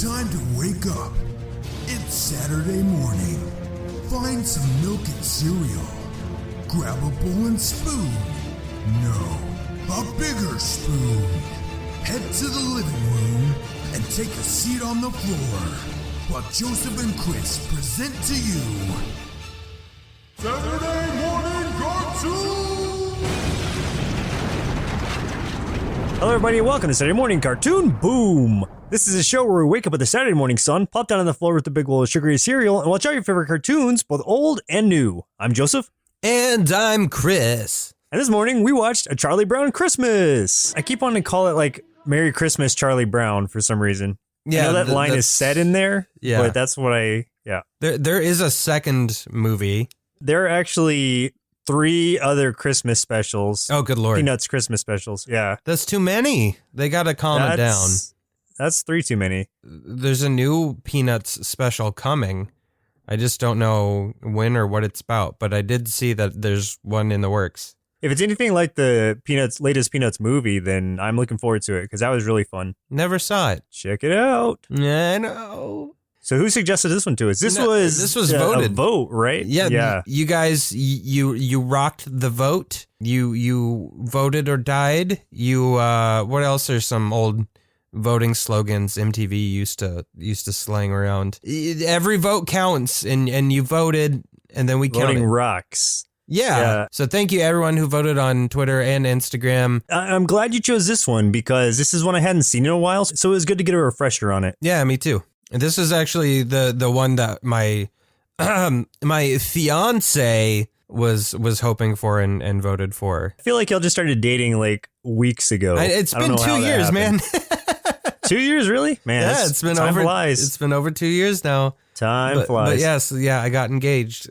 Time to wake up. It's Saturday morning. Find some milk and cereal. Grab a bowl and spoon. No, a bigger spoon. Head to the living room and take a seat on the floor while Joseph and Chris present to you Saturday Morning Cartoon! Hello everybody and welcome to Saturday Morning Cartoon Boom! This is a show where we wake up with the Saturday morning sun, plop down on the floor with a big bowl of sugary cereal, and watch all your favorite cartoons, both old and new. I'm Joseph. And I'm Chris. And this morning we watched A Charlie Brown Christmas. I keep wanting to call it like Merry Christmas Charlie Brown for some reason. Yeah, I know that line is said in there, yeah. But that's what There is a second movie. There are actually 3 other Christmas specials. Oh, good Lord. Peanuts Christmas specials, yeah. That's too many. They gotta calm it down. That's 3 too many. There's a new Peanuts special coming. I just don't know when or what it's about, but I did see that there's one in the works. If it's anything like the latest Peanuts movie, then I'm looking forward to it because that was really fun. Never saw it. Check it out. I know. So who suggested this one to us? This was voted. A vote, right? Yeah. You guys, you rocked the vote. You voted or died. You what else are some old voting slogans MTV used to slang around? Every vote counts, and you voted, and then we counted. Voting rocks. Yeah. So thank you everyone who voted on Twitter and Instagram. I'm glad you chose this one because this is one I hadn't seen in a while, so it was good to get a refresher on it. Yeah, me too. And this is actually the one that my my fiance was hoping for and voted for. I feel like y'all just started dating like weeks ago. It's been 2 years, man. 2 years, really? Man, yeah, it's been time over. Flies. It's been over 2 years now. Time flies. But yes, I got engaged.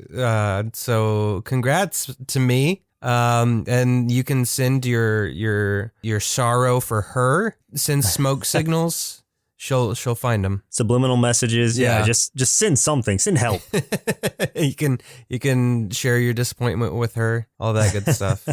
So congrats to me. And you can send your sorrow for her. Send smoke signals. She'll find them. Subliminal messages. Yeah. Just send something. Send help. You can share your disappointment with her. All that good stuff.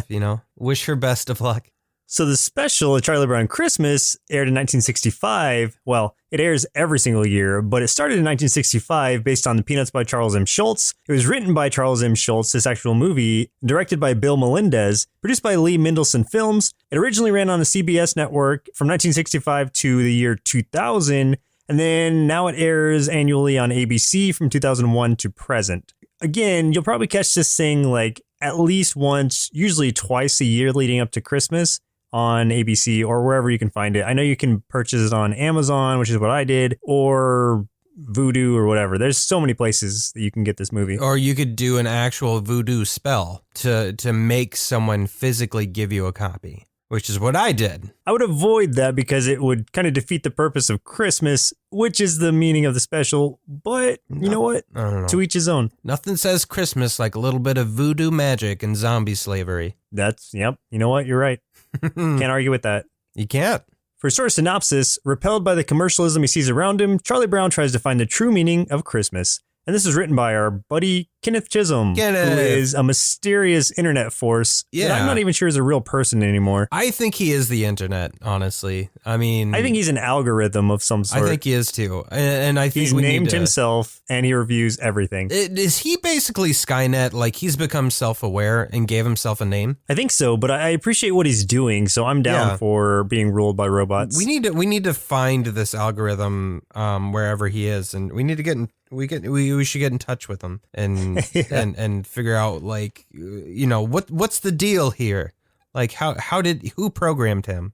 Wish her best of luck. So the special, A Charlie Brown Christmas, aired in 1965. Well, it airs every single year, but it started in 1965 based on the Peanuts by Charles M. Schulz. It was written by Charles M. Schulz, this actual movie, directed by Bill Melendez, produced by Lee Mendelson Films. It originally ran on the CBS network from 1965 to the year 2000, and then now it airs annually on ABC from 2001 to present. Again, you'll probably catch this thing like at least once, usually twice a year leading up to Christmas, on ABC or wherever you can find it. I know you can purchase it on Amazon, which is what I did, or Vudu or whatever. There's so many places that you can get this movie. Or you could do an actual voodoo spell to make someone physically give you a copy, which is what I did. I would avoid that because it would kind of defeat the purpose of Christmas, which is the meaning of the special. But you know what? I don't know. To each his own. Nothing says Christmas like a little bit of voodoo magic and zombie slavery. Yep. You know what? You're right. Can't argue with that. You can't. For a short synopsis, repelled by the commercialism he sees around him, Charlie Brown tries to find the true meaning of Christmas. And this is written by our buddy Kenneth Chisholm, who is a mysterious internet force that I'm not even sure is a real person anymore. I think he is the internet, honestly. I think he's an algorithm of some sort. I think he is too. And I think he's named himself and he reviews everything. Is he basically Skynet? Like he's become self-aware and gave himself a name? I think so, but I appreciate what he's doing, so I'm down for being ruled by robots. We need to find this algorithm wherever he is, and we need to get in. We should get in touch with him and and figure out what's the deal here? Like who programmed him?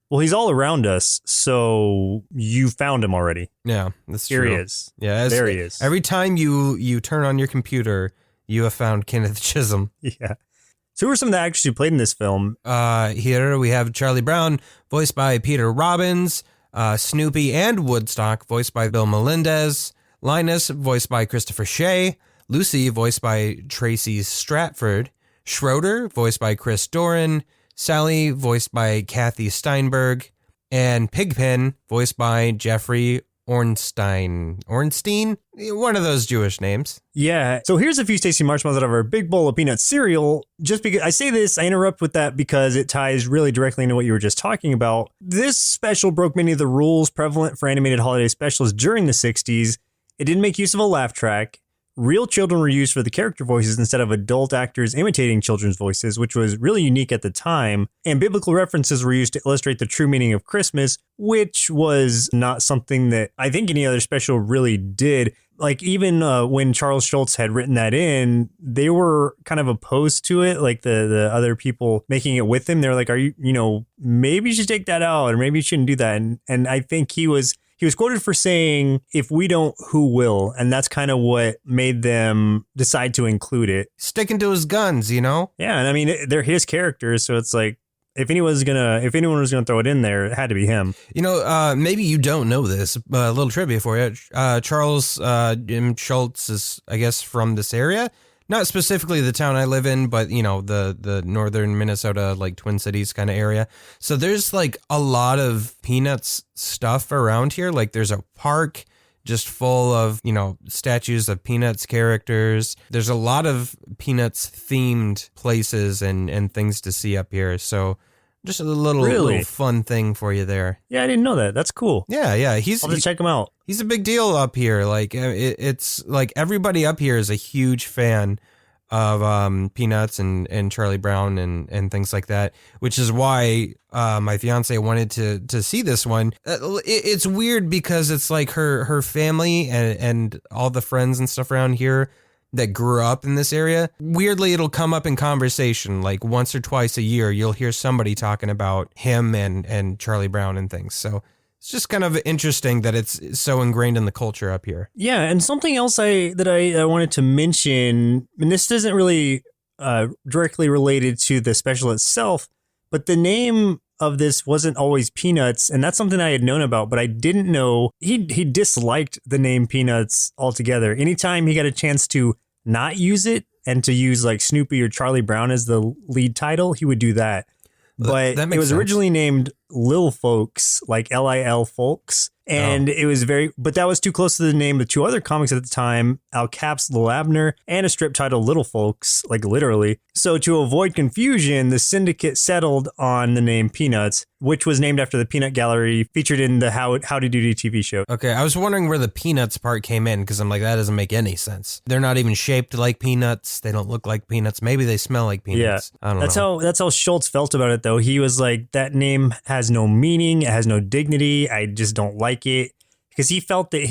Well, he's all around us, so you found him already. Yeah, that's true. Here he is. Yeah, there he is. Every time you turn on your computer, you have found Kenneth Chisholm. Yeah. So who are some that actually played in this film? Here we have Charlie Brown, voiced by Peter Robbins, Snoopy and Woodstock, voiced by Bill Melendez, Linus, voiced by Christopher Shea, Lucy, voiced by Tracy Stratford, Schroeder, voiced by Chris Doran, Sally, voiced by Kathy Steinberg, and Pigpen, voiced by Jeffrey Ornstein, one of those Jewish names. Yeah. So here's a few tasty marshmallows out of our big bowl of peanut cereal. Just because I say this, I interrupt with that because it ties really directly into what you were just talking about. This special broke many of the rules prevalent for animated holiday specials during the 60s. It didn't make use of a laugh track. Real children were used for the character voices instead of adult actors imitating children's voices, which was really unique at the time. And biblical references were used to illustrate the true meaning of Christmas, which was not something that I think any other special really did. Like even when Charles Schulz had written that in, they were kind of opposed to it. Like the other people making it with him, they're like, maybe you should take that out or maybe you shouldn't do that. And I think he was quoted for saying, if we don't, who will? And that's kind of what made them decide to include it. Sticking to his guns, Yeah. And I mean, they're his characters. So it's like, if anyone was gonna throw it in there, it had to be him. Maybe you don't know this, but a little trivia for you. Charles Schulz is, I guess, from this area. Not specifically the town I live in, but, the northern Minnesota, like Twin Cities kind of area. So there's like a lot of Peanuts stuff around here. Like there's a park just full of, statues of Peanuts characters. There's a lot of Peanuts themed places and things to see up here. So just a little fun thing for you there. Yeah, I didn't know that. That's cool. Yeah. I'll just check him out. He's a big deal up here. Like it's like everybody up here is a huge fan of Peanuts and Charlie Brown and things like that, which is why my fiance wanted to see this one. It's weird because it's like her family and all the friends and stuff around here that grew up in this area. Weirdly, it'll come up in conversation like once or twice a year. You'll hear somebody talking about him and Charlie Brown and things. So it's just kind of interesting that it's so ingrained in the culture up here. Yeah, and something else I wanted to mention, and this isn't really directly related to the special itself, but the name of this wasn't always Peanuts, and that's something I had known about, but I didn't know he disliked the name Peanuts altogether. Anytime he got a chance to not use it and to use like Snoopy or Charlie Brown as the lead title, he would do that. But it was originally named Lil Folks, like Lil Folks. And it was but that was too close to the name of two other comics at the time, Al Cap's Lil Abner, and a strip titled Little Folks, like literally. So to avoid confusion, the syndicate settled on the name Peanuts, which was named after the Peanut Gallery featured in the Howdy Doody TV show. Okay, I was wondering where the Peanuts part came in, because I'm like, that doesn't make any sense. They're not even shaped like peanuts. They don't look like peanuts. Maybe they smell like peanuts. Yeah, I don't know. That's how Schulz felt about it, though. He was like, that name has no meaning. It has no dignity. I just don't like it. Because he felt that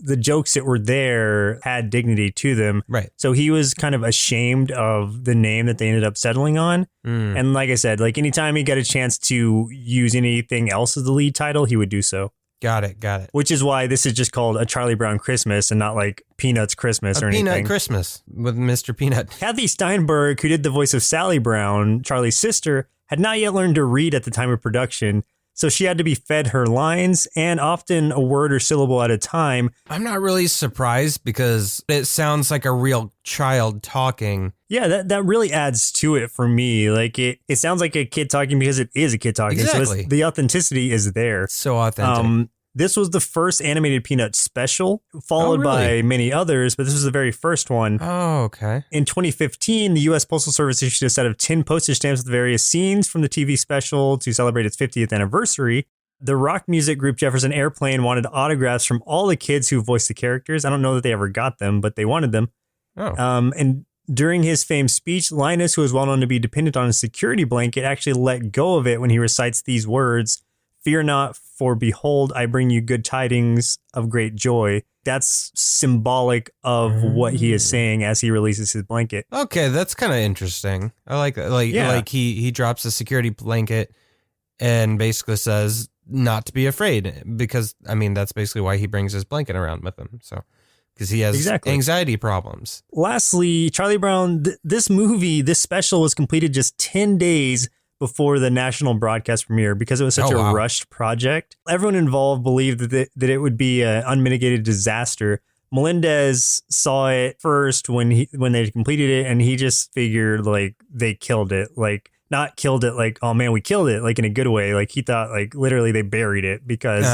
the jokes that were there had dignity to them. Right. So he was kind of ashamed of the name that they ended up settling on. And like I said, like anytime he got a chance to use anything else as the lead title, he would do so. Got it. Which is why this is just called A Charlie Brown Christmas and not like Peanuts Christmas or anything. Peanut Christmas with Mr. Peanut. Kathy Steinberg, who did the voice of Sally Brown, Charlie's sister, had not yet learned to read at the time of production. So she had to be fed her lines and often a word or syllable at a time. I'm not really surprised because it sounds like a real child talking. Yeah, that really adds to it for me. Like it sounds like a kid talking because it is a kid talking. Exactly. So the authenticity is there. So authentic. This was the first animated Peanuts special, followed by many others, but this was the very first one. Oh, okay. In 2015, the U.S. Postal Service issued a set of 10 postage stamps with various scenes from the TV special to celebrate its 50th anniversary. The rock music group Jefferson Airplane wanted autographs from all the kids who voiced the characters. I don't know that they ever got them, but they wanted them. Oh. And during his famed speech, Linus, who is well known to be dependent on a security blanket, actually let go of it when he recites these words: "Fear not, for behold, I bring you good tidings of great joy." That's symbolic of what he is saying as he releases his blanket. Okay, that's kind of interesting. I like that. Like he drops the security blanket and basically says not to be afraid, because I mean that's basically why he brings his blanket around with him. So because he has anxiety problems. Lastly, Charlie Brown, this special was completed just 10 days before the national broadcast premiere because it was such a rushed project. Everyone involved believed that it would be an unmitigated disaster. Melendez saw it first when they completed it, and he just figured like they killed it. Like not killed it like, oh man, we killed it, like in a good way. Like he thought like literally they buried it because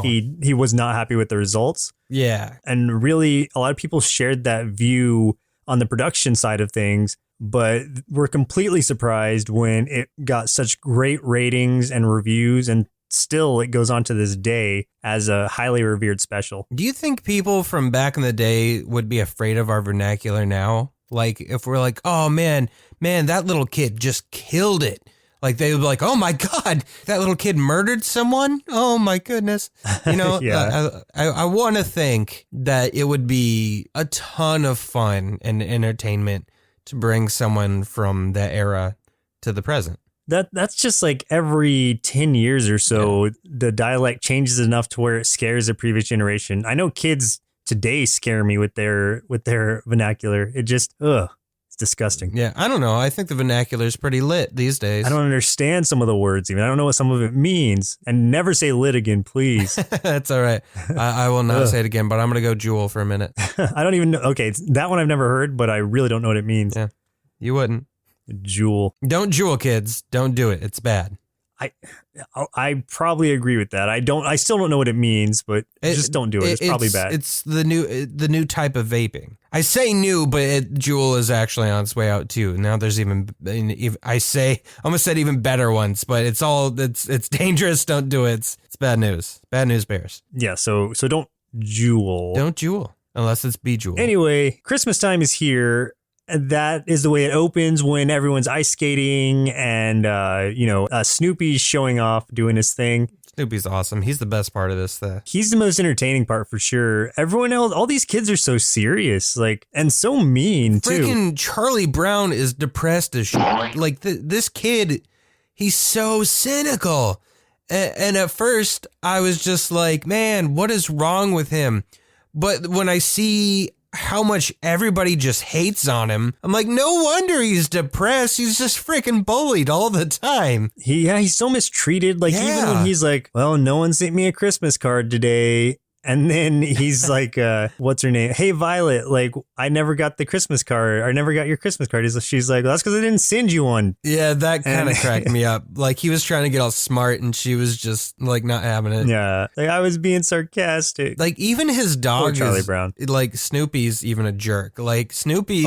he was not happy with the results. Yeah. And really a lot of people shared that view on the production side of things, but were completely surprised when it got such great ratings and reviews, and still it goes on to this day as a highly revered special. Do you think people from back in the day would be afraid of our vernacular now? Like if we're like, oh man, that little kid just killed it. Like they would be like, oh my God, that little kid murdered someone. Oh my goodness. You know, Yeah. I want to think that it would be a ton of fun and entertainment to bring someone from that era to the present. That's just like every 10 years or so, the dialect changes enough to where it scares the previous generation. I know kids today scare me with their vernacular. It just, it's disgusting. Yeah, I don't know. I think the vernacular is pretty lit these days. I don't understand some of the words even. I don't know what some of it means. And never say lit again, please. That's all right. I will not say it again, but I'm going to go Jewel for a minute. I don't even know. Okay, that one I've never heard, but I really don't know what it means. Yeah, you wouldn't. Jewel. Don't jewel, kids. Don't do it. It's bad. I probably agree with that. I still don't know what it means, but just don't do it. It's probably bad. It's the new type of vaping. I say new, but Juul is actually on its way out too. Now there's I almost said even better ones, but it's dangerous. Don't do it. It's bad news. Bad news bears. Yeah. So don't Juul. Don't Juul unless it's Bejewel. Anyway, Christmas time is here. That is the way it opens when everyone's ice skating and, Snoopy's showing off, doing his thing. Snoopy's awesome. He's the best part of this thing. He's the most entertaining part for sure. Everyone else, all these kids are so serious, like, and so mean too. Freaking Charlie Brown is depressed as shit. Like this kid, he's so cynical. And at first I was just like, man, what is wrong with him? But when I see how much everybody just hates on him, I'm like, no wonder he's depressed. He's just freaking bullied all the time. He's so mistreated. Like even when he's like, well, no one sent me a Christmas card today. And then he's like, what's her name? Hey, Violet, like, I never got the Christmas card. I never got your Christmas card. She's like, well, that's because I didn't send you one. Yeah, that kind of cracked me up. Like, he was trying to get all smart and she was just, like, not having it. Yeah, like, I was being sarcastic. Like, even his dog Charlie Brown. Like, Snoopy's even a jerk. Like, Snoopy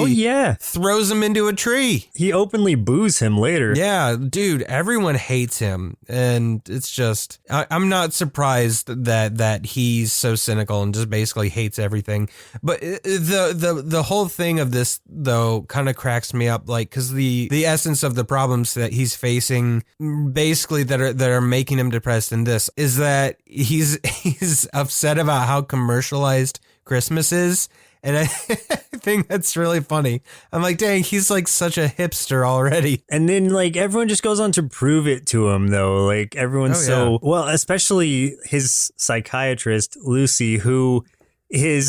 throws him into a tree. He openly boos him later. Yeah, dude, everyone hates him. And it's just, I'm not surprised that he's so cynical and just basically hates everything. But the whole thing of this though kind of cracks me up, like, because the essence of the problems that he's facing basically that are making him depressed in this is that he's upset about how commercialized Christmas is. And I think that's really funny. I'm like, dang, he's like such a hipster already. And then like everyone just goes on to prove it to him though. Like everyone's well, especially his psychiatrist, Lucy, who is,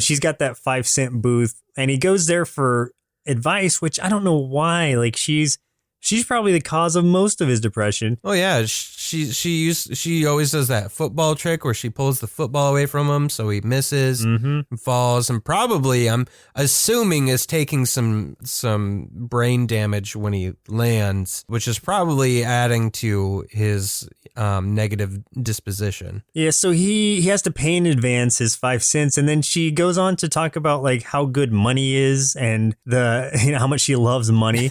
she's got that 5-cent booth and he goes there for advice, which I don't know why. Like she's probably the cause of most of his depression. Oh yeah, she always does that football trick where she pulls the football away from him so he misses and falls, and probably I'm assuming is taking some brain damage when he lands, which is probably adding to his negative disposition. Yeah, so he has to pay in advance his 5 cents, and then she goes on to talk about like how good money is and how much she loves money.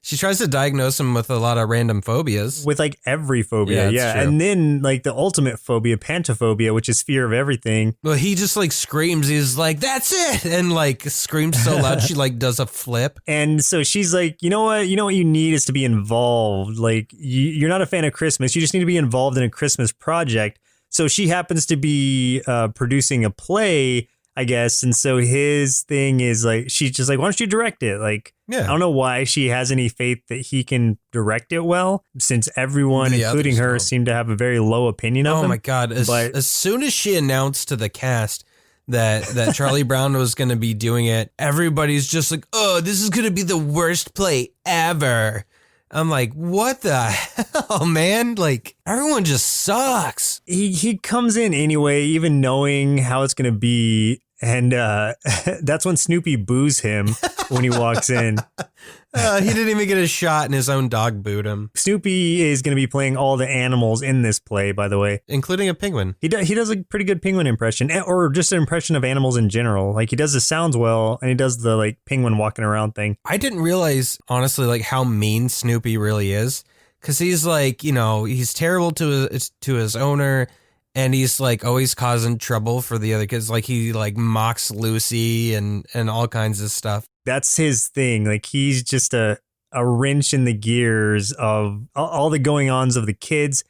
She tries to diagnose him with a lot of random phobias. With like every phobia, yeah. And then like the ultimate phobia, pantophobia, which is fear of everything. Well, he just like screams. He's like, that's it. And like screams so loud, she like does a flip. And so she's like, you know what you need is to be involved. Like you're not a fan of Christmas. You just need to be involved in a Christmas project. So she happens to be producing a play, I guess. And so his thing is like, she's just like, why don't you direct it? Like, I don't know why she has any faith that he can direct it well, since everyone, including her, seemed to have a very low opinion of him. Oh my God. As soon as she announced to the cast that Charlie Brown was going to be doing it, everybody's just like, oh, this is going to be the worst play ever. I'm like, what the hell, man? Like, everyone just sucks. He comes in anyway, even knowing how it's going to be. And that's when Snoopy boos him when he walks in. He didn't even get a shot and his own dog booed him. Snoopy is going to be playing all the animals in this play, by the way. Including a penguin. He does a pretty good penguin impression, or just an impression of animals in general. Like, he does the sounds well, and he does the, like, penguin walking around thing. I didn't realize, honestly, like, how mean Snoopy really is. Because he's, like, you know, he's terrible to his owner. And he's like always causing trouble for the other kids. Like he like mocks Lucy and all kinds of stuff. That's his thing. Like he's just a wrench in the gears of all the going ons of the kids.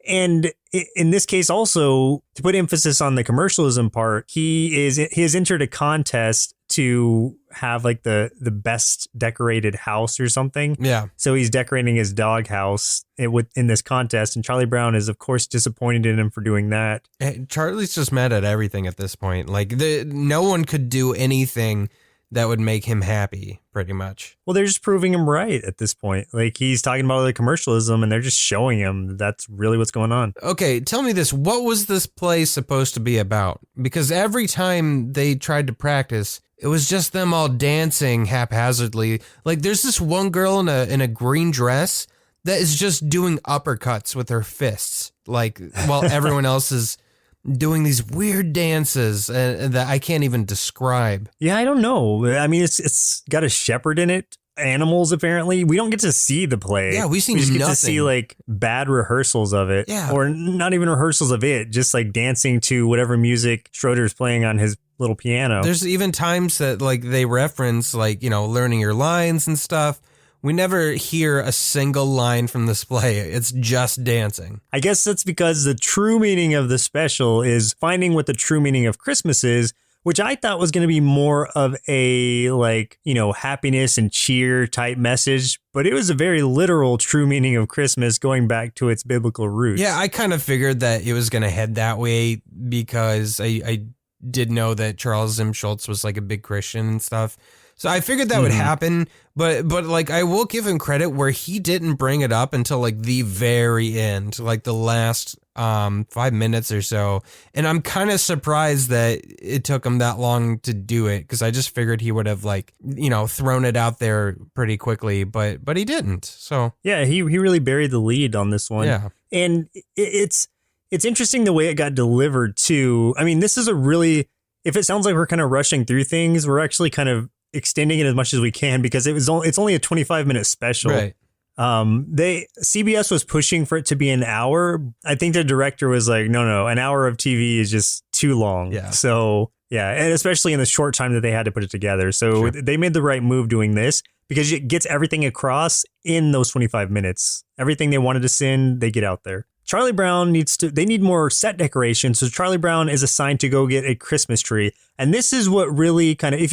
And in this case, also to put emphasis on the commercialism part, he has entered a contest to have like the best decorated house or something. Yeah. So he's decorating his dog house in this contest, and Charlie Brown is of course disappointed in him for doing that. Charlie's just mad at everything at this point. Like no one could do anything that would make him happy, pretty much. Well, they're just proving him right at this point. Like he's talking about the commercialism, and they're just showing him that's really what's going on. Okay, tell me this: what was this play supposed to be about? Because every time they tried to practice, it was just them all dancing haphazardly. Like there's this one girl in a green dress that is just doing uppercuts with her fists, like while everyone else is doing these weird dances that I can't even describe. Yeah, I don't know. I mean, it's got a shepherd in it. Animals, apparently. We don't get to see the play. Yeah, we just get nothing. To see like bad rehearsals of it. Yeah. Or not even rehearsals of it, just like dancing to whatever music Schroeder's playing on his little piano. There's even times that like they reference like, you know, learning your lines and stuff. We never hear a single line from this play. It's just dancing. I guess that's because the true meaning of the special is finding what the true meaning of Christmas is, which I thought was going to be more of a, like, you know, happiness and cheer type message. But it was a very literal true meaning of Christmas going back to its biblical roots. Yeah, I kind of figured that it was going to head that way because I did know that Charles M. Schulz was like a big Christian and stuff. So I figured that would happen, but like I will give him credit where he didn't bring it up until like the very end, like the last 5 minutes or so. And I'm kind of surprised that it took him that long to do it because I just figured he would have like, you know, thrown it out there pretty quickly, but he didn't. So yeah, he really buried the lead on this one. Yeah. And it's interesting the way it got delivered too. I mean, this is if it sounds like we're kind of rushing through things, we're actually kind of extending it as much as we can because it's only a 25-minute special. Right. CBS was pushing for it to be an hour. I think the director was like, no, an hour of TV is just too long. Yeah. So yeah, and especially in the short time that they had to put it together. So They made the right move doing this because it gets everything across in those 25 minutes. Everything they wanted to send, they get out there. Charlie Brown they need more set decoration. So Charlie Brown is assigned to go get a Christmas tree. And this is what really kind of, even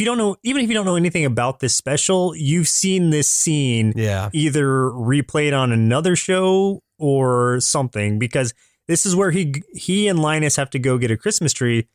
if you don't know anything about this special, you've seen this scene either replayed on another show or something, because this is where he and Linus have to go get a Christmas tree.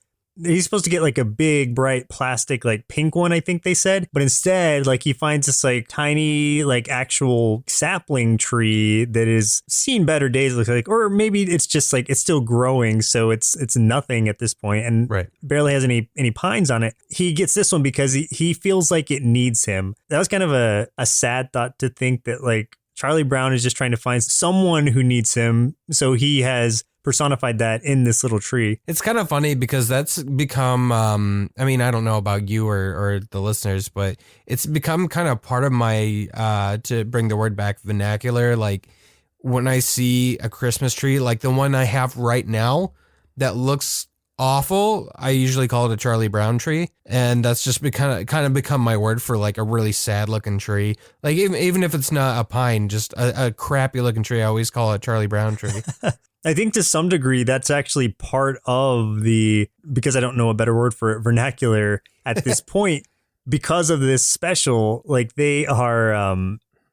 He's supposed to get like a big, bright plastic, like pink one, I think they said. But instead, like he finds this like tiny, like actual sapling tree that is seen better days, looks like, or maybe it's just like it's still growing. So it's nothing at this point and barely has any pines on it. He gets this one because he feels like it needs him. That was kind of a sad thought to think that like Charlie Brown is just trying to find someone who needs him. So he has personified that in this little tree. It's kind of funny because that's become, I mean, I don't know about you or the listeners, but it's become kind of part of my, to bring the word back, vernacular. Like when I see a Christmas tree, like the one I have right now that looks awful, I usually call it a Charlie Brown tree. And that's just kind of become my word for like a really sad looking tree. Like even if it's not a pine, just a crappy looking tree, I always call it Charlie Brown tree. I think to some degree that's actually part of because I don't know a better word for it, vernacular at this point, because of this special, like they are,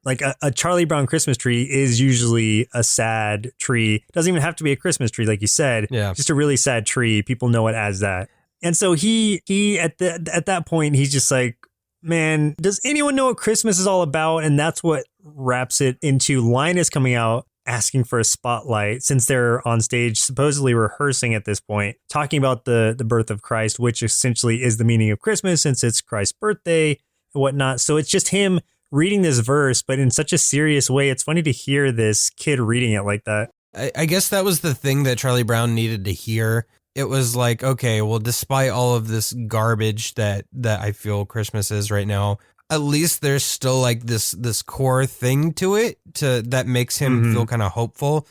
like a Charlie Brown Christmas tree is usually a sad tree. It doesn't even have to be a Christmas tree, like you said. Yeah. Just a really sad tree. People know it as that. And so he at that point, he's just like, man, does anyone know what Christmas is all about? And that's what wraps it into Linus coming out asking for a spotlight since they're on stage supposedly rehearsing at this point, talking about the birth of Christ, which essentially is the meaning of Christmas since it's Christ's birthday and whatnot. So it's just him reading this verse, but in such a serious way. It's funny to hear this kid reading it like that. I guess that was the thing that Charlie Brown needed to hear. It was like, okay, well, despite all of this garbage that I feel Christmas is right now, at least there's still like this core thing to it that makes him feel kind of hopeful.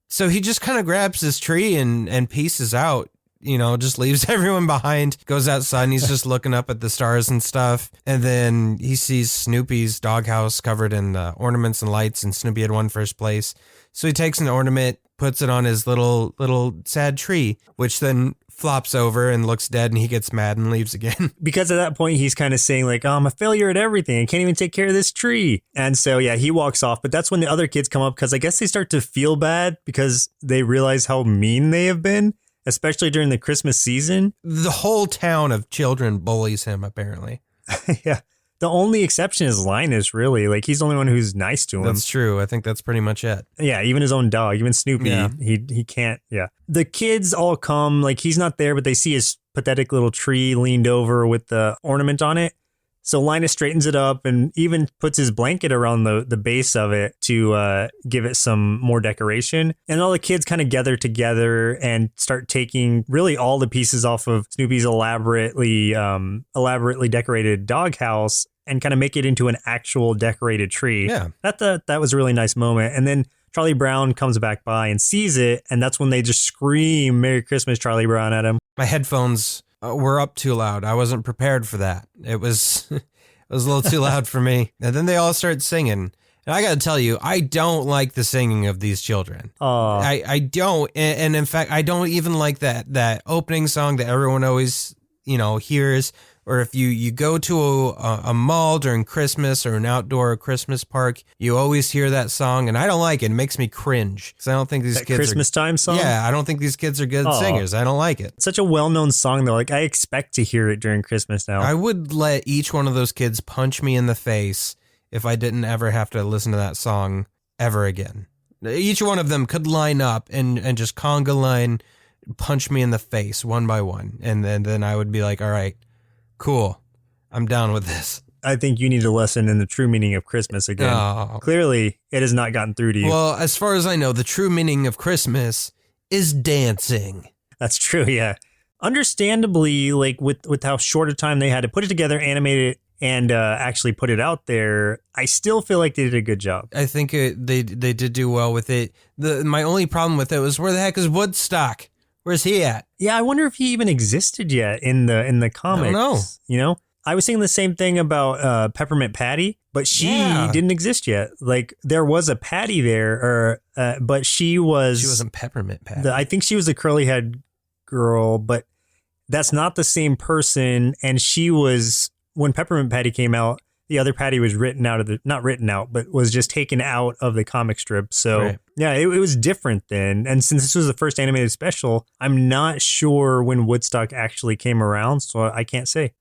So he just kind of grabs his tree and pieces out, just leaves everyone behind, goes outside and he's just looking up at the stars and stuff. And then he sees Snoopy's doghouse covered in ornaments and lights, and Snoopy had won first place. So he takes an ornament, puts it on his little sad tree, which then flops over and looks dead, and he gets mad and leaves again. Because at that point, he's kind of saying like, oh, I'm a failure at everything. I can't even take care of this tree. And so, yeah, he walks off. But that's when the other kids come up because I guess they start to feel bad because they realize how mean they have been, especially during the Christmas season. The whole town of children bullies him, apparently. Yeah. The only exception is Linus, really. Like, he's the only one who's nice to him. That's true. I think that's pretty much it. Yeah, even his own dog, even Snoopy, Yeah. he can't, yeah. The kids all come, like, he's not there, but they see his pathetic little tree leaned over with the ornament on it. So Linus straightens it up and even puts his blanket around the base of it to give it some more decoration. And all the kids kind of gather together and start taking really all the pieces off of Snoopy's elaborately decorated doghouse and kind of make it into an actual decorated tree. Yeah. That was a really nice moment. And then Charlie Brown comes back by and sees it. And that's when they just scream, "Merry Christmas, Charlie Brown" at him. My headphones were up too loud. I wasn't prepared for that. It was it was a little too loud for me. And then they all start singing. And I got to tell you, I don't like the singing of these children. Oh, I don't. And in fact, I don't even like that opening song that everyone always, hears. Or if you go to a mall during Christmas or an outdoor Christmas park, you always hear that song, and I don't like it. It makes me cringe because I don't think these that kids Christmas time song? Yeah, I don't think these kids are good singers. I don't like it. It's such a well-known song, though. Like, I expect to hear it during Christmas now. I would let each one of those kids punch me in the face if I didn't ever have to listen to that song ever again. Each one of them could line up and just conga line punch me in the face one by one, and then I would be like, all right, cool, I'm down with this. I think you need a lesson in the true meaning of Christmas again. Oh. Clearly, it has not gotten through to you. Well, as far as I know, the true meaning of Christmas is dancing. That's true, yeah. Understandably, like with how short a time they had to put it together, animate it, and actually put it out there, I still feel like they did a good job. I think they did do well with it. My only problem with it was, where the heck is Woodstock? Where's he at? Yeah, I wonder if he even existed yet in the comics. I don't know. I was saying the same thing about Peppermint Patty, but she didn't exist yet. Like, there was a Patty there, but she wasn't Peppermint Patty. I think she was the curly-head girl, but that's not the same person. And she was, when Peppermint Patty came out, the other Patty was not written out, but was just taken out of the comic strip. So, right. Yeah, it was different then. And since this was the first animated special, I'm not sure when Woodstock actually came around, so I can't say.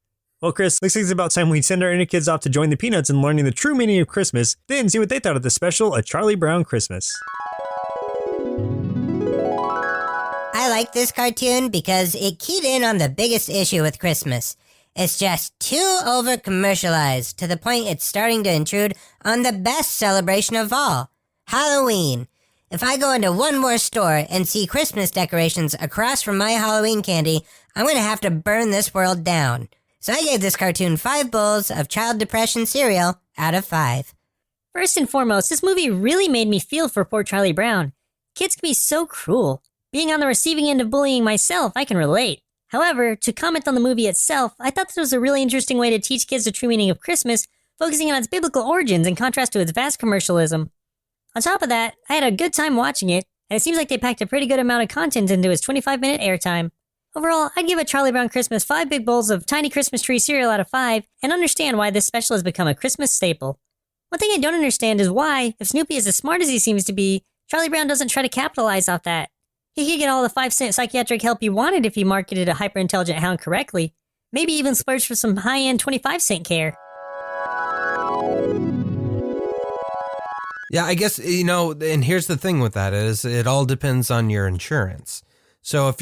Well, Chris, looks like it's about time we send our inner kids off to join the Peanuts in learning the true meaning of Christmas, then see what they thought of the special, A Charlie Brown Christmas. I like this cartoon because it keyed in on the biggest issue with Christmas. It's just too over-commercialized, to the point it's starting to intrude on the best celebration of all, Halloween. If I go into one more store and see Christmas decorations across from my Halloween candy, I'm going to have to burn this world down. So I gave this cartoon 5 bowls of child depression cereal out of 5. First and foremost, this movie really made me feel for poor Charlie Brown. Kids can be so cruel. Being on the receiving end of bullying myself, I can relate. However, to comment on the movie itself, I thought this was a really interesting way to teach kids the true meaning of Christmas, focusing on its biblical origins in contrast to its vast commercialism. On top of that, I had a good time watching it, and it seems like they packed a pretty good amount of content into its 25-minute airtime. Overall, I'd give A Charlie Brown Christmas 5 big bowls of tiny Christmas tree cereal out of 5, and understand why this special has become a Christmas staple. One thing I don't understand is why, if Snoopy is as smart as he seems to be, Charlie Brown doesn't try to capitalize off that. He could get all the 5-cent psychiatric help he wanted if he marketed a hyper-intelligent hound correctly. Maybe even splurge for some high-end 25-cent care. Yeah, I guess, and here's the thing with that is it all depends on your insurance. So if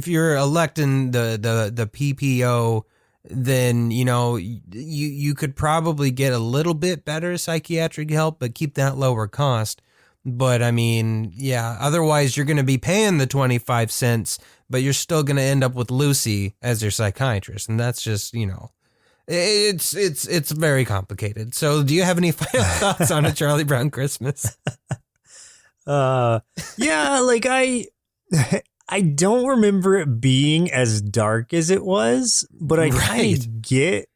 you're electing the PPO, then, you could probably get a little bit better psychiatric help, but keep that lower cost. But I mean, yeah, otherwise you're going to be paying the 25 cents, but you're still going to end up with Lucy as your psychiatrist. And that's just, it's very complicated. So do you have any final thoughts on A Charlie Brown Christmas? Yeah, like I don't remember it being as dark as it was, but I kind of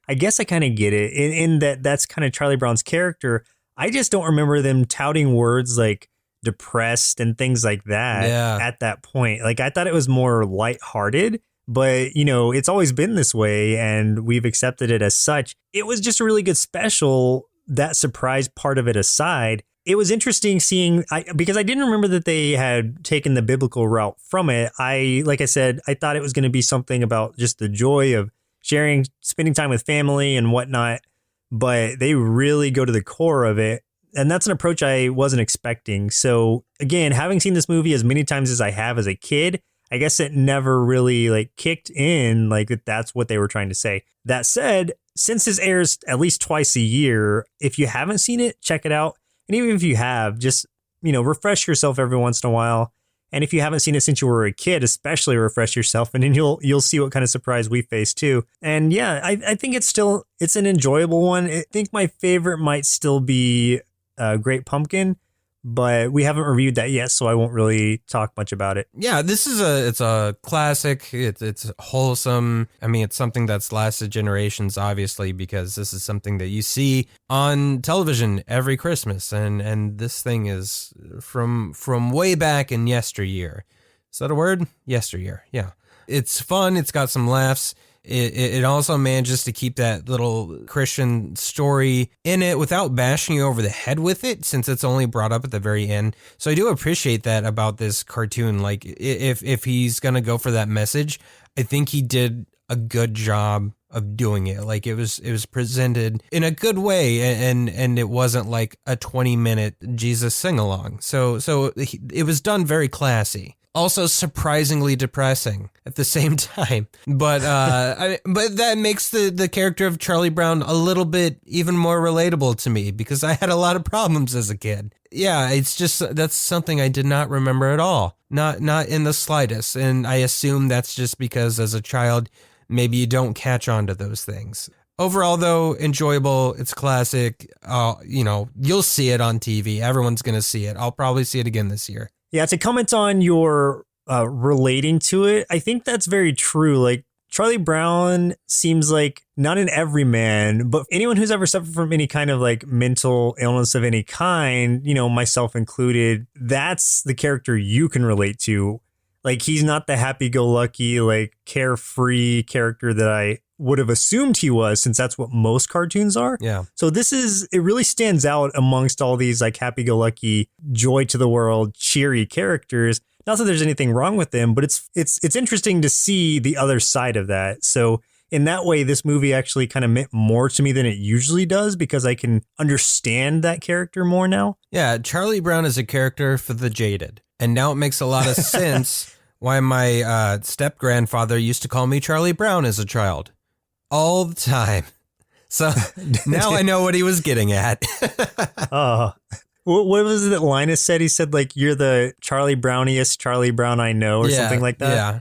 I kind of get it in that that's kind of Charlie Brown's character. I just don't remember them touting words like depressed and things like that at that point. Like I thought it was more lighthearted, but it's always been this way and we've accepted it as such. It was just a really good special, that surprise part of it aside. It was interesting seeing, because I didn't remember that they had taken the biblical route from it. Like I said, I thought it was going to be something about just the joy of sharing, spending time with family and whatnot. But they really go to the core of it. And that's an approach I wasn't expecting. So again, having seen this movie as many times as I have as a kid, I guess it never really kicked in that's what they were trying to say. That said, since this airs at least twice a year, if you haven't seen it, check it out. And even if you have, just, refresh yourself every once in a while. And if you haven't seen it since you were a kid, especially refresh yourself, and then you'll see what kind of surprise we face too. And yeah, I think it's an enjoyable one. I think my favorite might still be Great Pumpkin, but we haven't reviewed that yet, so I won't really talk much about it. Yeah, it's a classic. It's wholesome. I mean, it's something that's lasted generations, obviously, because this is something that you see on television every Christmas, and this thing is from way back in yesteryear. Is that a word? Yesteryear. Yeah. It's fun. It's got some laughs. It also manages to keep that little Christian story in it without bashing you over the head with it, since it's only brought up at the very end. So I do appreciate that about this cartoon. Like, if he's going to go for that message, I think he did a good job of doing it. Like, it was presented in a good way, and it wasn't like a 20-minute Jesus sing-along. So it was done very classy. Also surprisingly depressing at the same time. But but that makes the character of Charlie Brown a little bit even more relatable to me, because I had a lot of problems as a kid. Yeah, it's just, that's something I did not remember at all. Not in the slightest. And I assume that's just because as a child, maybe you don't catch on to those things. Overall, though, enjoyable. It's classic. You'll see it on TV. Everyone's going to see it. I'll probably see it again this year. Yeah, to comment on your relating to it, I think that's very true. Like, Charlie Brown seems like not an everyman, but anyone who's ever suffered from any kind of mental illness of any kind, myself included, that's the character you can relate to. Like, he's not the happy-go-lucky, carefree character that I would have assumed he was, since that's what most cartoons are. Yeah. So it really stands out amongst all these happy-go-lucky, joy to the world, cheery characters. Not that there's anything wrong with them, but it's interesting to see the other side of that. So in that way, this movie actually kind of meant more to me than it usually does, because I can understand that character more now. Yeah, Charlie Brown is a character for the jaded. And now it makes a lot of sense why my step-grandfather used to call me Charlie Brown as a child. All the time. So now I know what he was getting at. What was it that Linus said? He said, you're the Charlie Browniest Charlie Brown I know, or something like that. Yeah.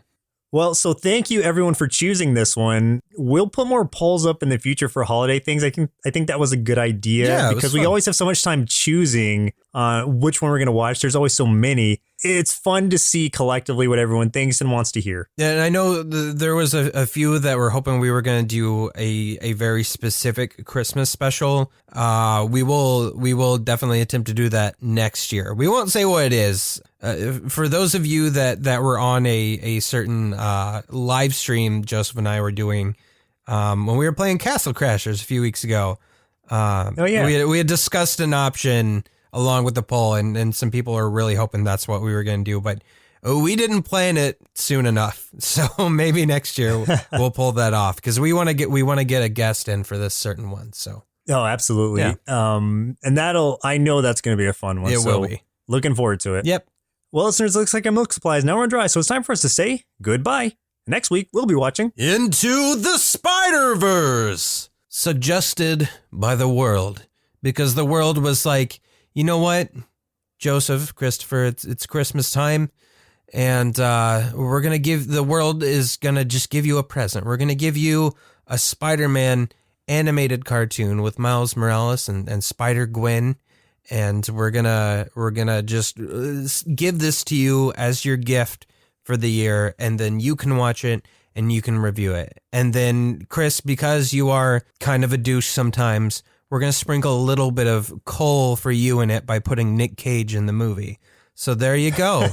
Well, so thank you everyone for choosing this one. We'll put more polls up in the future for holiday things. I think that was a good idea, because we always have so much time choosing which one we're going to watch. There's always so many. It's fun to see collectively what everyone thinks and wants to hear. Yeah, and I know there was a few that were hoping we were going to do a very specific Christmas special. We will definitely attempt to do that next year. We won't say what it is. For those of you that were on a certain live stream Joseph and I were doing when we were playing Castle Crashers a few weeks ago, we had discussed an option along with the poll, and some people are really hoping that's what we were going to do, but we didn't plan it soon enough. So maybe next year we'll pull that off, because we want to get a guest in for this certain one. So Oh, absolutely. Yeah. And I know that's going to be a fun one. It so will be. Looking forward to it. Yep. Well, listeners, looks like our milk supply is now run dry, so it's time for us to say goodbye. Next week, we'll be watching Into the Spider-Verse, suggested by the world, because the world was like, you know what, Joseph, Christopher, it's Christmas time, and the world is gonna just give you a present. We're gonna give you a Spider-Man animated cartoon with Miles Morales and Spider-Gwen. And we're gonna just give this to you as your gift for the year, and then you can watch it and you can review it. And then, Chris, because you are kind of a douche sometimes, we're gonna sprinkle a little bit of coal for you in it by putting Nick Cage in the movie. So there you go.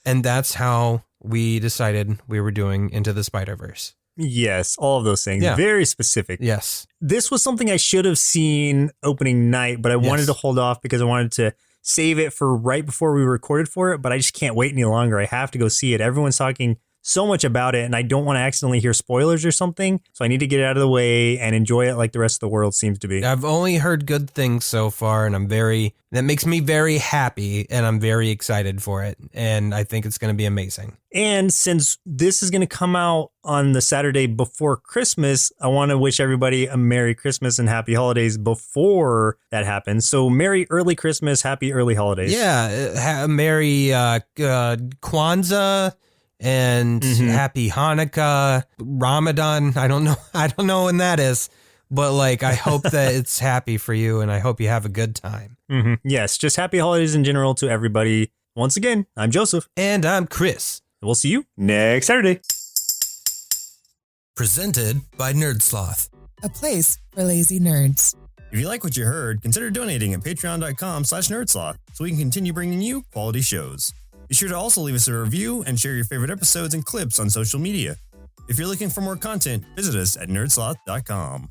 And that's how we decided we were doing Into the Spider-Verse. Yes, all of those things. Yeah. Very specific. Yes. This was something I should have seen opening night, but I wanted to hold off because I wanted to save it for right before we recorded for it, but I just can't wait any longer. I have to go see it. Everyone's talking so much about it, and I don't want to accidentally hear spoilers or something, so I need to get it out of the way and enjoy it like the rest of the world seems to be. I've only heard good things so far, and that makes me very happy, and I'm very excited for it, and I think it's going to be amazing. And since this is going to come out on the Saturday before Christmas, I want to wish everybody a Merry Christmas and Happy Holidays before that happens. So Merry Early Christmas, Happy Early Holidays. Yeah, Merry Kwanzaa and Happy Hanukkah, Ramadan. I don't know when that is, but like I hope that it's happy for you, and I hope you have a good time. Yes, just Happy Holidays in general to everybody. Once again, I'm Joseph. And I'm Chris. We'll see you next Saturday. Presented by Nerdsloth, a place for lazy nerds. If you like what you heard, consider donating at patreon.com/nerdsloth so we can continue bringing you quality shows. Be sure to also leave us a review and share your favorite episodes and clips on social media. If you're looking for more content, visit us at nerdsloth.com.